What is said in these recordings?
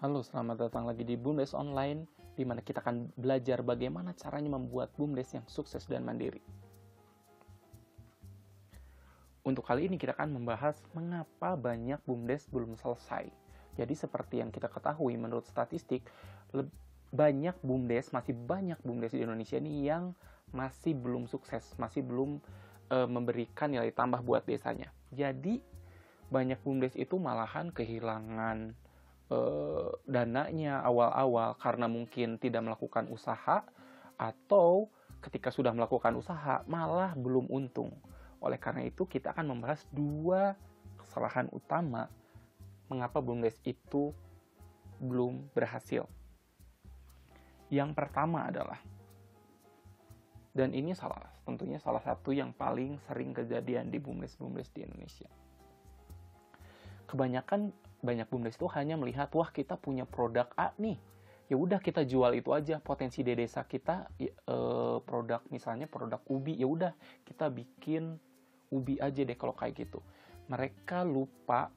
Halo, selamat datang lagi di BUMDes Online, di mana kita akan belajar bagaimana caranya membuat BUMDes yang sukses dan mandiri. Untuk kali ini kita akan membahas mengapa banyak BUMDes belum selesai. Jadi seperti yang kita ketahui menurut statistik, masih banyak BUMDes di Indonesia ini yang masih belum sukses, masih belum memberikan nilai tambah buat desanya. Jadi banyak BUMDes itu malahan kehilangan dananya awal-awal karena mungkin tidak melakukan usaha, atau ketika sudah melakukan usaha malah belum untung. Oleh karena itu kita akan membahas dua kesalahan utama mengapa BUMDes itu belum berhasil. Yang pertama adalah, dan ini tentunya salah satu yang paling sering kejadian di BUMDes di Indonesia. Kebanyakan banyak BUMDes itu hanya melihat, wah kita punya produk A nih, ya udah kita jual itu aja. Potensi di desa kita produk, misalnya produk ubi, ya udah kita bikin ubi aja deh kalau kayak gitu. Mereka lupa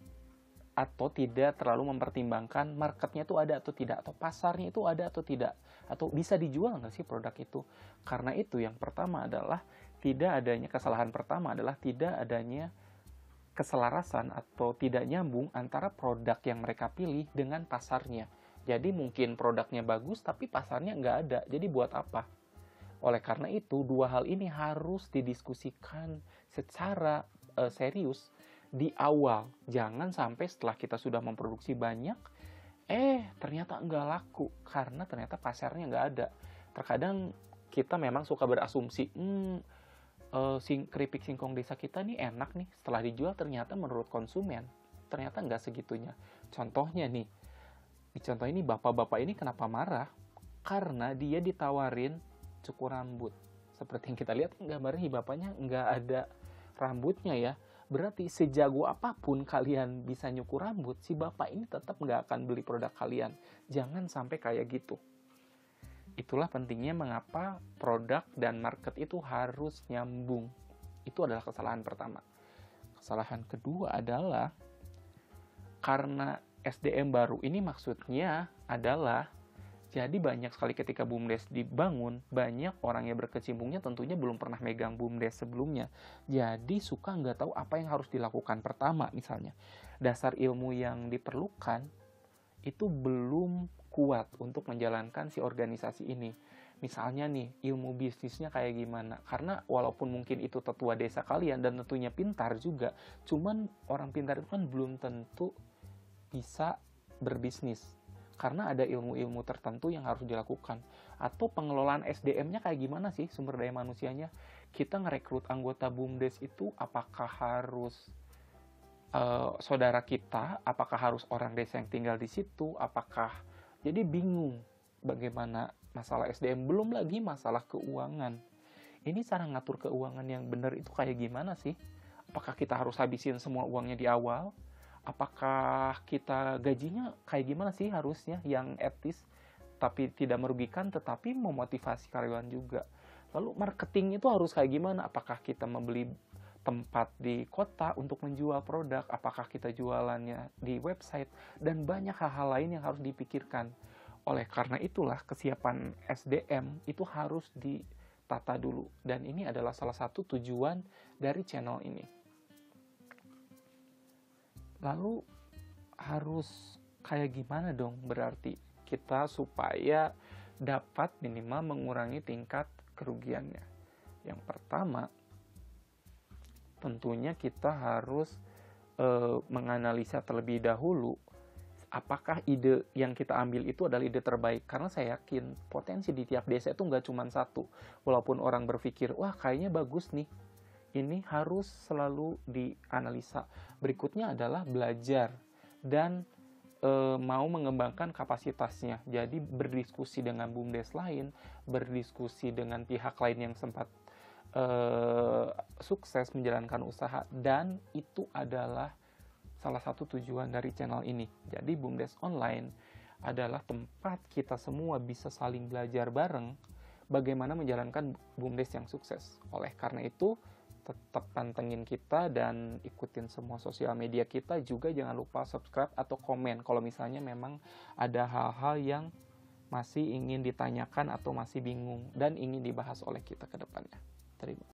atau tidak terlalu mempertimbangkan marketnya itu ada atau tidak, atau pasarnya itu ada atau tidak, atau bisa dijual nggak sih produk itu. Karena itu yang pertama adalah kesalahan pertama adalah tidak adanya keselarasan atau tidak nyambung antara produk yang mereka pilih dengan pasarnya. Jadi mungkin produknya bagus tapi pasarnya nggak ada, jadi buat apa? Oleh karena itu, dua hal ini harus didiskusikan secara serius di awal. Jangan sampai setelah kita sudah memproduksi banyak, ternyata nggak laku karena ternyata pasarnya nggak ada. Terkadang kita memang suka berasumsi, keripik singkong desa kita nih enak nih, setelah dijual ternyata menurut konsumen ternyata nggak segitunya. Contohnya nih, di contoh ini bapak-bapak ini kenapa marah? Karena dia ditawarin cukur rambut. Seperti yang kita lihat gambarnya, bapaknya nggak ada rambutnya ya. Berarti sejago apapun kalian bisa nyukur rambut, si bapak ini tetap nggak akan beli produk kalian. Jangan sampai kayak gitu. Itulah pentingnya mengapa produk dan market itu harus nyambung. Itu adalah kesalahan pertama. Kesalahan kedua adalah karena SDM baru. Ini maksudnya adalah, jadi banyak sekali ketika BUMDes dibangun, banyak orang yang berkecimpungnya tentunya belum pernah megang BUMDes sebelumnya. Jadi suka nggak tahu apa yang harus dilakukan pertama misalnya. Dasar ilmu yang diperlukan itu belum kuat untuk menjalankan si organisasi ini. Misalnya nih, ilmu bisnisnya kayak gimana. Karena walaupun mungkin itu tetua desa kalian dan tentunya pintar juga, cuman orang pintar itu kan belum tentu bisa berbisnis. Karena ada ilmu-ilmu tertentu yang harus dilakukan. Atau pengelolaan SDM-nya kayak gimana sih, sumber daya manusianya. Kita ngerekrut anggota BUMDes itu apakah harus saudara kita, apakah harus orang desa yang tinggal di situ, jadi bingung bagaimana masalah SDM. Belum lagi masalah keuangan. Ini cara ngatur keuangan yang benar itu kayak gimana sih? Apakah kita harus habisin semua uangnya di awal? Apakah kita gajinya kayak gimana sih harusnya yang etis, tapi tidak merugikan, tetapi memotivasi karyawan juga. Lalu marketing itu harus kayak gimana? Apakah kita membeli tempat di kota untuk menjual produk? Apakah kita jualannya di website? Dan banyak hal-hal lain yang harus dipikirkan. Oleh karena itulah kesiapan SDM itu harus ditata dulu. Dan ini adalah salah satu tujuan dari channel ini. Lalu harus kayak gimana dong berarti kita supaya dapat minimal mengurangi tingkat kerugiannya? Yang pertama, tentunya kita harus menganalisa terlebih dahulu apakah ide yang kita ambil itu adalah ide terbaik. Karena saya yakin potensi di tiap desa itu nggak cuma satu. Walaupun orang berpikir, wah kayaknya bagus nih, ini harus selalu dianalisa. Berikutnya adalah belajar dan mau mengembangkan kapasitasnya. Jadi berdiskusi dengan BUMDes lain, berdiskusi dengan pihak lain yang sempat sukses menjalankan usaha, dan itu adalah salah satu tujuan dari channel ini. Jadi BUMDes Online adalah tempat kita semua bisa saling belajar bareng bagaimana menjalankan BUMDes yang sukses. Oleh karena itu, tetap pantengin kita dan ikutin semua sosial media kita. Juga jangan lupa subscribe atau komen kalau misalnya memang ada hal-hal yang masih ingin ditanyakan atau masih bingung dan ingin dibahas oleh kita ke depannya. Terima kasih.